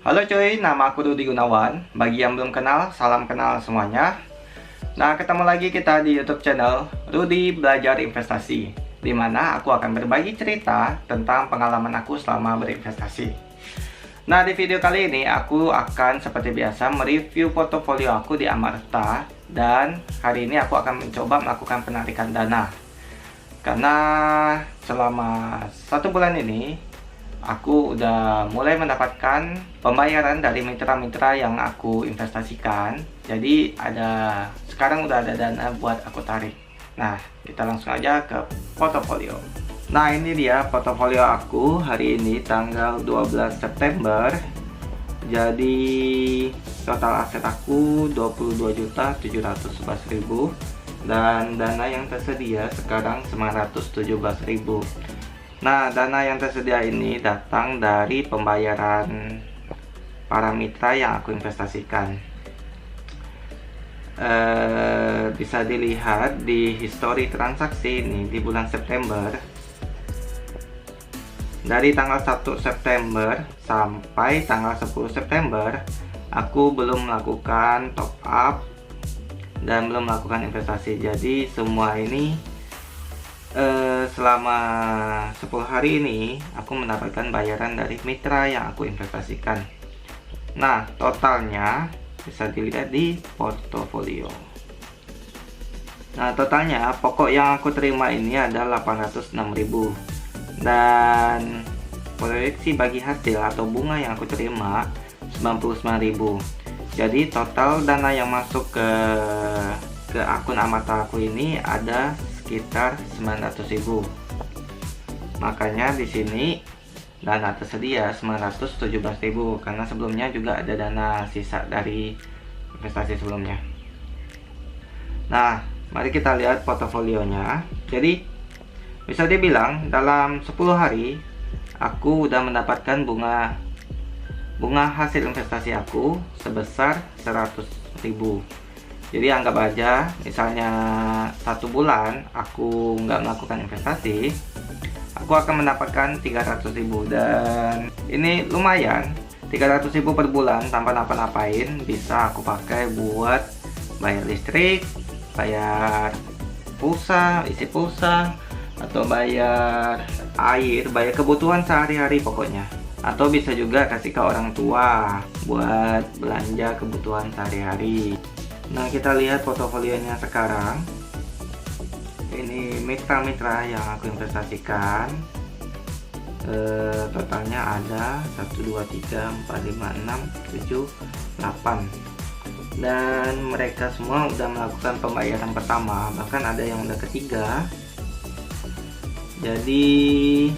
Halo cuy, nama aku Rudi Gunawan. Bagi yang belum kenal, salam kenal semuanya. Nah, ketemu lagi kita di YouTube channel Rudi Belajar Investasi, di mana aku akan berbagi cerita tentang pengalaman aku selama berinvestasi. Nah, di video kali ini aku akan seperti biasa mereview portofolio aku di Amarta, dan hari ini aku akan mencoba melakukan penarikan dana. Karena selama 1 bulan ini aku udah mulai mendapatkan pembayaran dari mitra-mitra yang aku investasikan. Jadi sekarang udah ada dana buat aku tarik. Nah, kita langsung aja ke portofolio. Nah, ini dia portofolio aku hari ini tanggal 12 September. Jadi total aset aku 22.711.000 dan dana yang tersedia sekarang 917.000. Nah, dana yang tersedia ini datang dari pembayaran para mitra yang aku investasikan. Bisa dilihat di histori transaksi ini di bulan September. Dari tanggal 1 September sampai tanggal 10 September, aku belum melakukan top up dan belum melakukan investasi. Jadi semua ini selama 10 hari ini aku mendapatkan bayaran dari mitra yang aku investasikan. Nah, totalnya bisa dilihat di portofolio. Nah, totalnya pokok yang aku terima ini adalah 806.000 dan proyeksi bagi hasil atau bunga yang aku terima 99.000. Jadi total dana yang masuk ke akun Amarta aku ini ada sekitar 900.000. Makanya di sini dana tersedia 917.000 karena sebelumnya juga ada dana sisa dari investasi sebelumnya. Nah, mari kita lihat portofolionya. Jadi bisa dibilang dalam 10 hari aku udah mendapatkan bunga hasil investasi aku sebesar 100.000. Jadi anggap aja misalnya 1 bulan aku nggak melakukan investasi, aku akan mendapatkan 300.000. Dan ini lumayan, 300.000 per bulan tanpa napa-napain bisa aku pakai buat bayar listrik, bayar pulsa, isi pulsa, atau bayar air, bayar kebutuhan sehari-hari pokoknya. Atau bisa juga kasih ke orang tua buat belanja kebutuhan sehari-hari. Nah, kita lihat portofolionya sekarang. Ini mitra-mitra yang aku investasikan. Totalnya ada 1, 2, 3, 4, 5, 6, 7, 8. Dan mereka semua udah melakukan pembayaran pertama, bahkan ada yang udah ketiga. Jadi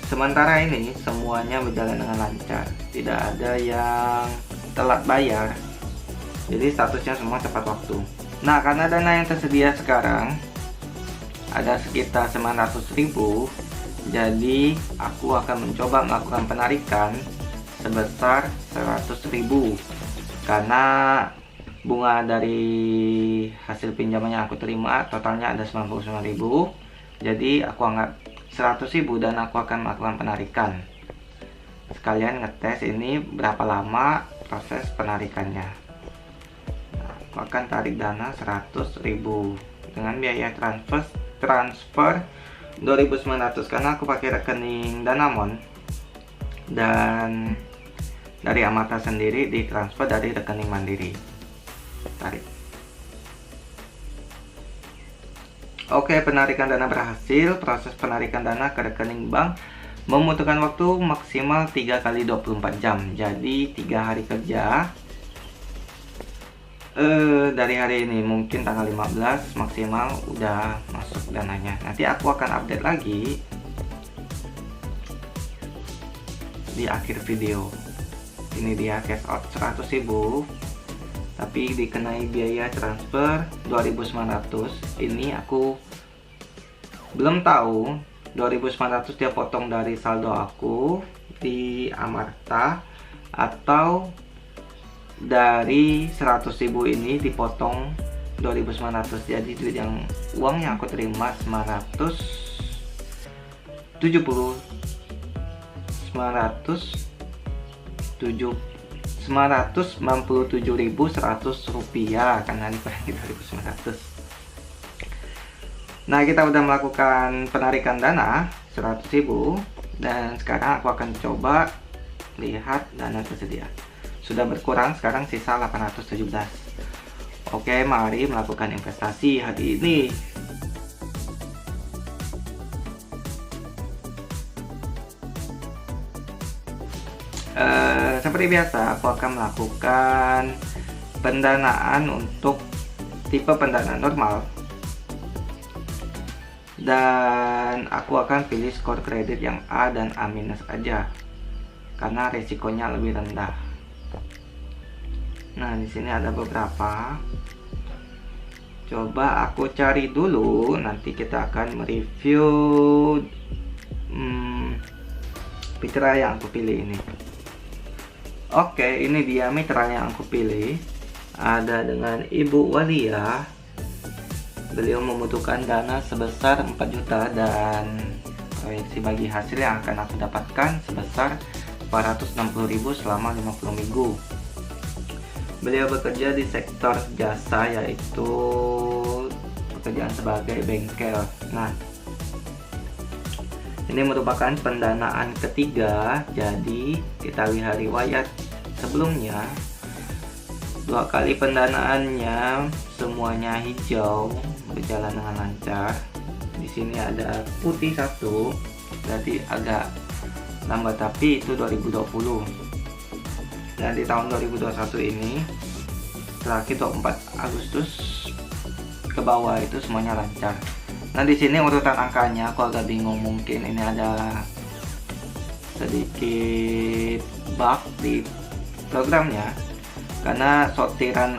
sementara ini semuanya berjalan dengan lancar, tidak ada yang telat bayar. Jadi statusnya semua tepat waktu. Nah, karena dana yang tersedia sekarang ada sekitar 900.000, jadi aku akan mencoba melakukan penarikan sebesar 100.000 karena bunga dari hasil pinjaman yang aku terima totalnya ada 99.000. Jadi aku anggap 100.000 dan aku akan melakukan penarikan. Sekalian ngetes ini berapa lama proses penarikannya. Aku akan tarik dana 100.000 dengan biaya transfer 2.900 karena aku pakai rekening Danamon, dan dari Amarta sendiri ditransfer dari rekening Mandiri. Tarik. Oke, penarikan dana berhasil. Proses penarikan dana ke rekening bank membutuhkan waktu maksimal 3 kali 24 jam. Jadi 3 hari kerja dari hari ini, mungkin tanggal 15 maksimal udah masuk dananya. Nanti aku akan update lagi di akhir video. Ini dia cash out 100.000, tapi dikenai biaya transfer 2.900. Ini aku belum tahu 2.900 dia potong dari saldo aku di Amarta atau dari 100.000 ini dipotong 2.900. Jadi uang yang aku terima 970 997.100 rupiah karena dikurangi 2.900. Nah, kita udah melakukan penarikan dana 100.000 dan sekarang aku akan coba lihat dana tersedia. Sudah berkurang, sekarang sisa 817. Oke, mari melakukan investasi hari ini. Seperti biasa, aku akan melakukan pendanaan untuk tipe pendanaan normal, dan aku akan pilih skor kredit yang A dan A- aja karena resikonya lebih rendah. Nah, di sini ada beberapa. Coba aku cari dulu, nanti kita akan mereview mitra yang aku pilih ini. Oke, ini dia mitra yang aku pilih. Ada dengan Ibu Walia. Beliau membutuhkan dana sebesar 4 juta dan proyeksi bagi hasil yang akan aku dapatkan sebesar 460.000 selama 50 minggu. Beliau bekerja di sektor jasa, yaitu pekerjaan sebagai bengkel. Nah, ini merupakan pendanaan ketiga, jadi kita lihat riwayat sebelumnya. 2 kali pendanaannya semuanya hijau, berjalan dengan lancar. Di sini ada putih 1, berarti agak lambat, tapi itu 2020. Dan di tahun 2021 ini, terakhir 24 Agustus ke bawah itu semuanya lancar. Nah, di sini urutan angkanya aku agak bingung, mungkin ini ada sedikit bug di programnya karena sortiran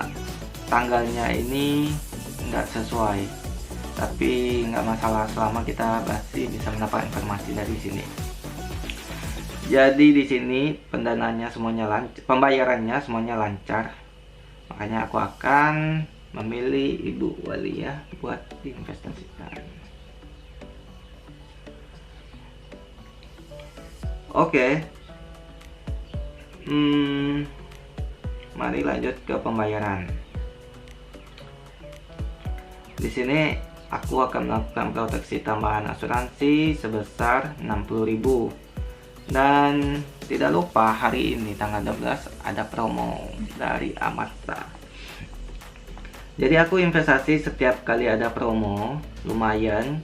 tanggalnya ini nggak sesuai. Tapi nggak masalah, selama kita pasti bisa mendapat informasi dari sini. Jadi di sini pendanaannya semuanya lancar, pembayarannya semuanya lancar. Makanya aku akan memilih Ibu Walia buat diinvestasikan. Oke. Mari lanjut ke pembayaran. Di sini aku akan melakukan proteksi tambahan asuransi sebesar 60.000. Dan tidak lupa hari ini tanggal 12 ada promo dari Amata. Jadi aku investasi setiap kali ada promo, lumayan.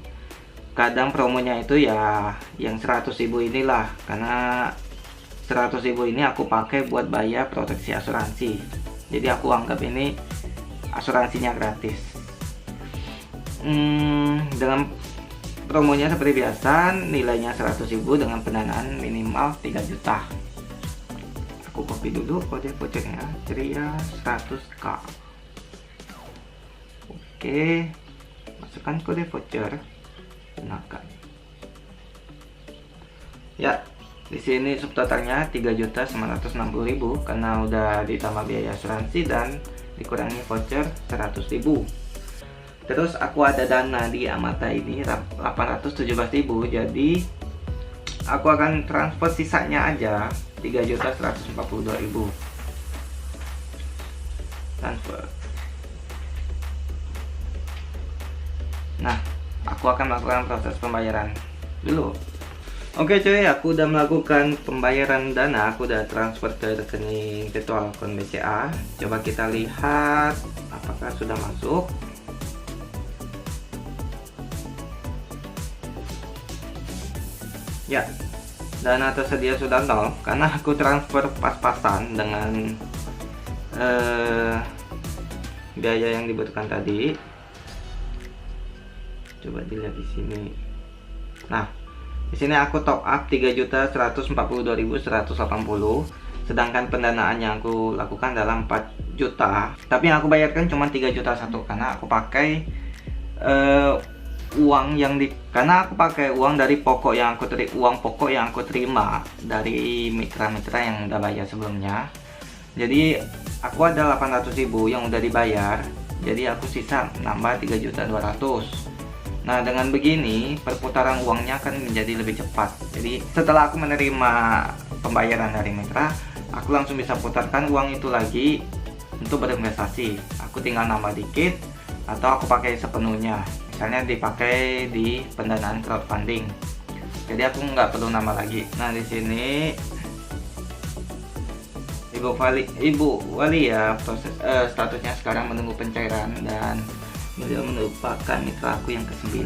Kadang promonya itu ya yang 100.000 inilah, karena 100.000 ini aku pakai buat bayar proteksi asuransi. Jadi aku anggap ini asuransinya gratis. Dengan promonya seperti biasa, nilainya 100.000 dengan pendanaan minimal 3 juta. Aku copy dulu kode vouchernya, ceria 100k. Oke, masukkan kode voucher, gunakan. Ya, di sini subtotalnya 3.960.000 karena udah ditambah biaya asuransi dan dikurangi voucher 100.000. Terus aku ada dana di Amata ini 817.000, jadi aku akan transfer sisanya aja 3.142.000. Transfer. Nah, aku akan melakukan proses pembayaran dulu. Oke cuy, aku udah melakukan pembayaran dana, aku udah transfer ke rekening virtual account BCA. Coba kita lihat apakah sudah masuk. Ya, dana tersedia sudah 0 karena aku transfer pas-pasan dengan biaya yang dibutuhkan tadi. Coba dilihat di sini. Nah, di sini aku top up 3.142.180, sedangkan pendanaan yang aku lakukan dalam 4 juta. Tapi yang aku bayarkan cuma 3 juta satu karena aku pakai uang dari pokok yang aku terima dari mitra-mitra yang udah bayar sebelumnya. Jadi aku ada 800.000 yang udah dibayar. Jadi aku sisa nambah 3.200.000. Nah, dengan begini perputaran uangnya akan menjadi lebih cepat. Jadi setelah aku menerima pembayaran dari mitra, aku langsung bisa putarkan uang itu lagi untuk berinvestasi. Aku tinggal nambah dikit atau aku pakai sepenuhnya, misalnya dipakai di pendanaan crowdfunding. Jadi aku nggak perlu nambah lagi. Nah, di sini Ibu Wali ya, statusnya sekarang menunggu pencairan dan beliau merupakan mitra aku yang ke-9.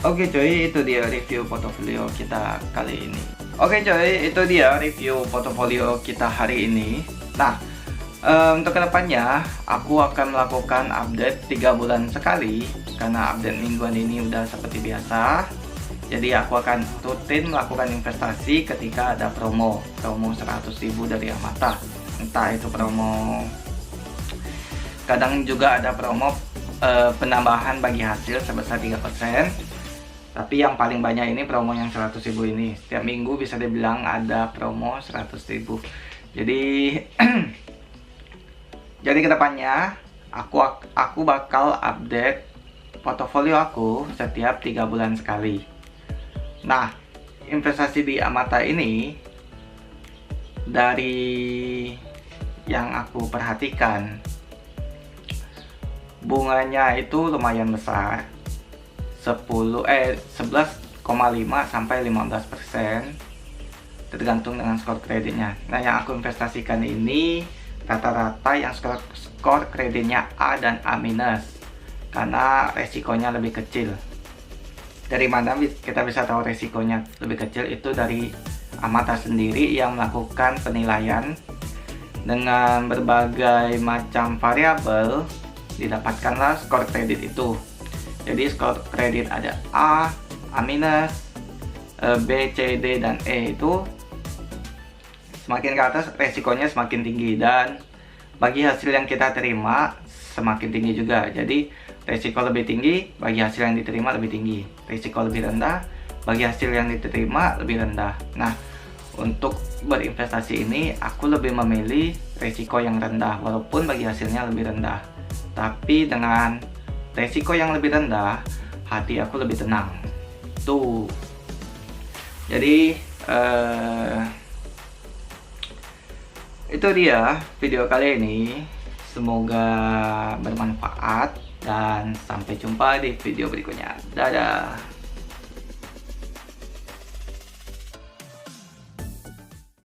Oke coy, itu dia review portofolio kita kali ini. Oke coy, itu dia review portofolio kita hari ini. Nah, untuk kedepannya aku akan melakukan update 3 bulan sekali, karena update mingguan ini udah seperti biasa. Jadi aku akan rutin melakukan investasi ketika ada promo 100.000 dari Amata. Entah itu promo, kadang juga ada promo penambahan bagi hasil sebesar 3%. Tapi yang paling banyak ini promo yang 100.000 ini. Setiap minggu bisa dibilang ada promo 100.000. Jadi jadi kedepannya aku bakal update portofolio aku setiap 3 bulan sekali. Nah, investasi di Amata ini, dari yang aku perhatikan, bunganya itu lumayan besar, 11,5 sampai 15%, tergantung dengan skor kreditnya. Nah, yang aku investasikan ini rata-rata yang skor kreditnya A dan A-, karena resikonya lebih kecil. Dari mana kita bisa tahu resikonya lebih kecil? Itu dari Amata sendiri yang melakukan penilaian dengan berbagai macam variabel, didapatkanlah skor kredit itu. Jadi skor kredit ada A, A-, B, C, D, dan E. Itu semakin ke atas resikonya semakin tinggi, dan bagi hasil yang kita terima semakin tinggi juga. Jadi resiko lebih tinggi, bagi hasil yang diterima lebih tinggi. Resiko lebih rendah, bagi hasil yang diterima lebih rendah. Nah, untuk berinvestasi ini aku lebih memilih resiko yang rendah, walaupun bagi hasilnya lebih rendah. Tapi dengan resiko yang lebih rendah, hati aku lebih tenang. Tuh. Jadi itu dia video kali ini. Semoga bermanfaat dan sampai jumpa di video berikutnya. Dadah.